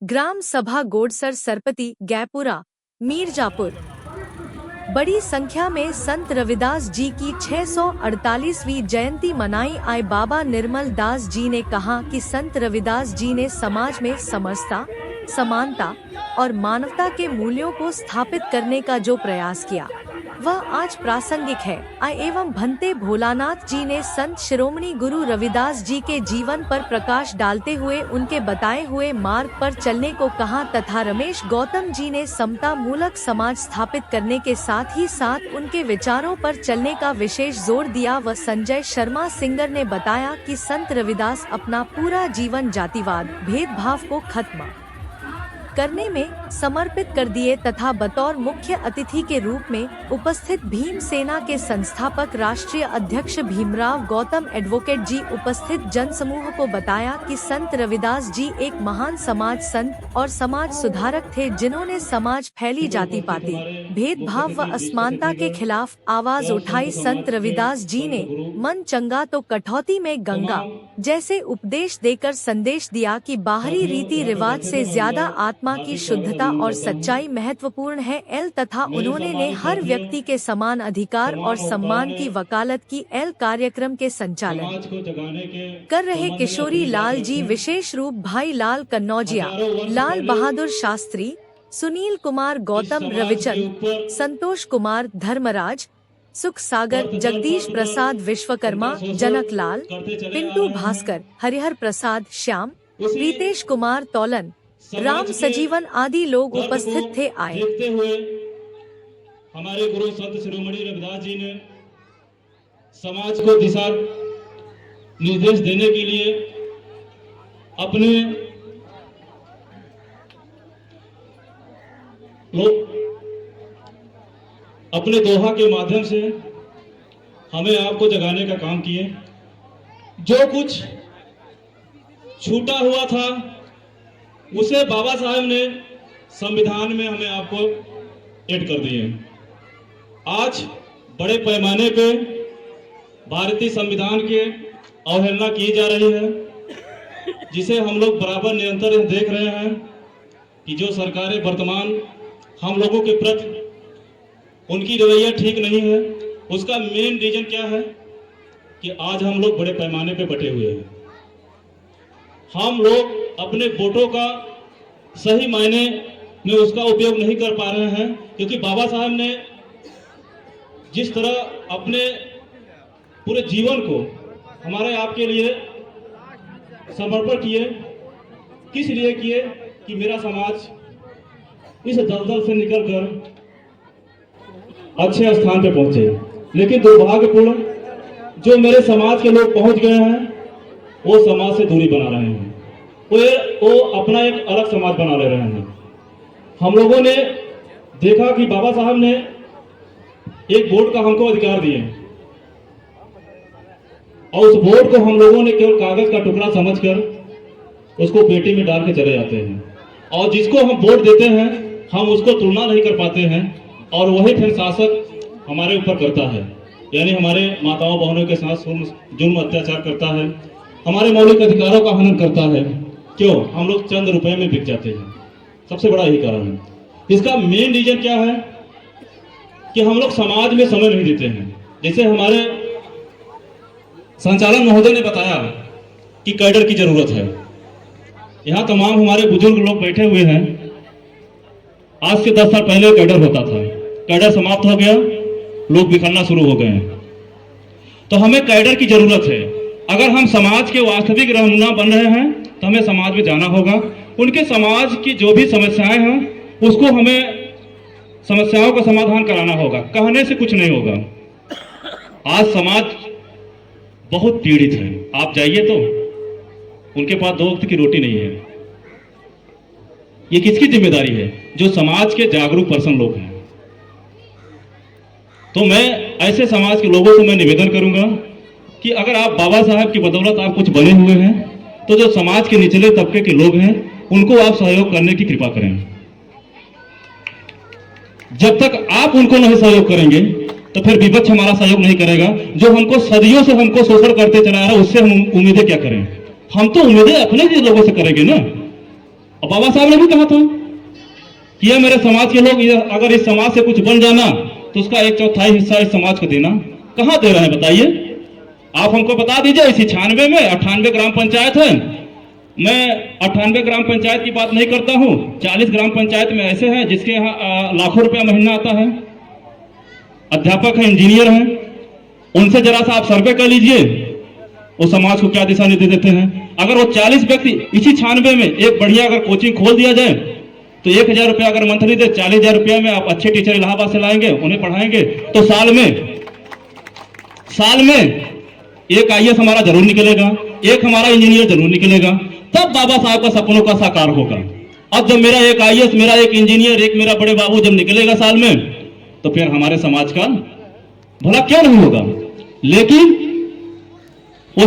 ग्राम सभा गोडसर सरपति गैपुरा मीरजापुर। बड़ी संख्या में संत रविदास जी की 648वीं जयंती मनाई। आए बाबा निर्मल दास जी ने कहा कि संत रविदास जी ने समाज में समरसता, समानता और मानवता के मूल्यों को स्थापित करने का जो प्रयास किया वह आज प्रासंगिक है। एवं भंते भोलानाथ जी ने संत शिरोमणि गुरु रविदास जी के जीवन पर प्रकाश डालते हुए उनके बताए हुए मार्ग पर चलने को कहा तथा रमेश गौतम जी ने समता मूलक समाज स्थापित करने के साथ ही साथ उनके विचारों पर चलने का विशेष जोर दिया। व संजय शर्मा सिंगर ने बताया कि संत रविदास अपना पूरा जीवन जातिवाद, भेदभाव को खत्म करने में समर्पित कर दिए तथा बतौर मुख्य अतिथि के रूप में उपस्थित भीम सेना के संस्थापक राष्ट्रीय अध्यक्ष भीमराव गौतम एडवोकेट जी उपस्थित जनसमूह को बताया कि संत रविदास जी एक महान समाज संत और समाज सुधारक थे, जिन्होंने समाज फैली जाति पाति, भेदभाव व असमानता के खिलाफ आवाज उठाई। संत रविदास जी ने मन चंगा तो कठौती में गंगा जैसे उपदेश देकर संदेश दिया कि बाहरी रीति रिवाज से ज्यादा आत्मा की शुद्धता और सच्चाई महत्वपूर्ण है। तथा उन्होंने ने हर व्यक्ति के समान अधिकार और सम्मान की वकालत की। कार्यक्रम के संचालन कर रहे किशोरी लाल जी, विशेष रूप भाई लाल कन्नौजिया, लाल बहादुर शास्त्री, सुनील कुमार गौतम, रविचंद, संतोष कुमार धर्मराज, सुख सागर, जगदीश प्रसाद विश्वकर्मा, जनक लाल, पिंटू भास्कर, हरिहर प्रसाद श्याम, प्रीतेश कुमार तौलन, राम सजीवन आदि लोग उपस्थित थे। देखते हुए हमारे गुरु संत शिरोमणि रविदास जी ने समाज को दिशा निर्देश देने के लिए अपने दोहा के माध्यम से हमें आपको जगाने का काम किए। जो कुछ छूटा हुआ था उसे बाबा साहब ने संविधान में हमें आपको ऐड कर दिए। आज बड़े पैमाने पे भारतीय संविधान की अवहेलना की जा रही है, जिसे हम लोग बराबर निरंतर देख रहे हैं कि जो सरकारें वर्तमान हम लोगों के प्रति उनकी रवैया ठीक नहीं है। उसका मेन रीजन क्या है कि आज हम लोग बड़े पैमाने पे बटे हुए हैं। हम लोग अपने वोटों का सही मायने में उसका उपयोग नहीं कर पा रहे हैं, क्योंकि बाबा साहब ने जिस तरह अपने पूरे जीवन को हमारे आपके लिए समर्पण किए, किस लिए किए कि मेरा समाज इस दलदल से निकलकर अच्छे स्थान पे पहुंचे। लेकिन दुर्भाग्यपूर्ण जो मेरे समाज के लोग पहुंच गए हैं वो समाज से दूरी बना रहे हैं, वो अपना एक अलग समाज बना ले रहे हैं। हम लोगों ने देखा कि बाबा साहब ने एक वोट का हमको अधिकार दिए और उस वोट को हम लोगों ने केवल कागज का टुकड़ा समझकर उसको पेटी में डाल के चले जाते हैं, और जिसको हम वोट देते हैं हम उसको तुलना नहीं कर पाते हैं, और वही फिर शासक हमारे ऊपर करता है, यानी हमारे माताओं बहनों के साथ जुल्म अत्याचार करता है, हमारे मौलिक अधिकारों का हनन करता है। क्यों? हम लोग चंद रुपए में बिक जाते हैं। सबसे बड़ा यही कारण है। इसका मेन रीजन क्या है कि हम लोग समाज में समय नहीं देते हैं। जैसे हमारे संचालन महोदय ने बताया कि कैडर की जरूरत है। यहाँ तमाम हमारे बुजुर्ग लोग बैठे हुए हैं। आज से 10 साल पहले कैडर होता था, कैडर समाप्त हो गया, लोग बिखरना शुरू हो गए हैं। तो हमें कैडर की जरूरत है। अगर हम समाज के वास्तविक रहनुमा बन रहे हैं तो हमें समाज में जाना होगा, उनके समाज की जो भी समस्याएं हैं उसको हमें समस्याओं का समाधान कराना होगा। कहने से कुछ नहीं होगा। आज समाज बहुत पीड़ित है, आप जाइए तो उनके पास 2 वक्त की रोटी नहीं है। ये किसकी जिम्मेदारी है? जो समाज के जागरूक पर्सन लोग हैं। तो मैं ऐसे समाज के लोगों से मैं निवेदन करूंगा कि अगर आप बाबा साहब की बदौलत आप कुछ बने हुए हैं तो जो समाज के निचले तबके के लोग हैं उनको आप सहयोग करने की कृपा करें। जब तक आप उनको नहीं सहयोग करेंगे तो फिर विपक्ष हमारा सहयोग नहीं करेगा। जो हमको सदियों से हमको शोषण करते चला रहा है उससे हम उम्मीदें क्या करें? हम तो उम्मीदें अपने ही लोगों से करेंगे ना। और बाबा साहब ने भी कहा था कि ये मेरे समाज के लोग अगर इस समाज से कुछ बन जाना तो उसका 1/4 हिस्सा इस समाज को देना। कहां दे रहे हैं बताइए? आप हमको बता दीजिए। इसी 96 में 98 ग्राम पंचायत है। मैं 98 ग्राम पंचायत की बात नहीं करता हूं। 40 ग्राम पंचायत में ऐसे हैं जिसके यहाँ लाखों रुपया महीना आता है, अध्यापक है, इंजीनियर हैं। उनसे जरा सा आप सर्वे कर लीजिए, वो समाज को क्या दिशा निर्देश देते हैं। अगर वो 40 व्यक्ति इसी 96 में एक बढ़िया अगर कोचिंग खोल दिया जाए तो 1000 रुपया अगर मंथली दे, 40,000 रुपया में आप अच्छे टीचर इलाहाबाद से लाएंगे, उन्हें पढ़ाएंगे तो साल में एक IAS हमारा जरूर निकलेगा, एक हमारा इंजीनियर जरूर निकलेगा। तब बाबा साहब का सपनों का साकार होगा। अब जब मेरा एक IAS, मेरा एक इंजीनियर, एक मेरा बड़े बाबू जब निकलेगा साल में, तो फिर हमारे समाज का भला क्यों नहीं होगा। लेकिन वो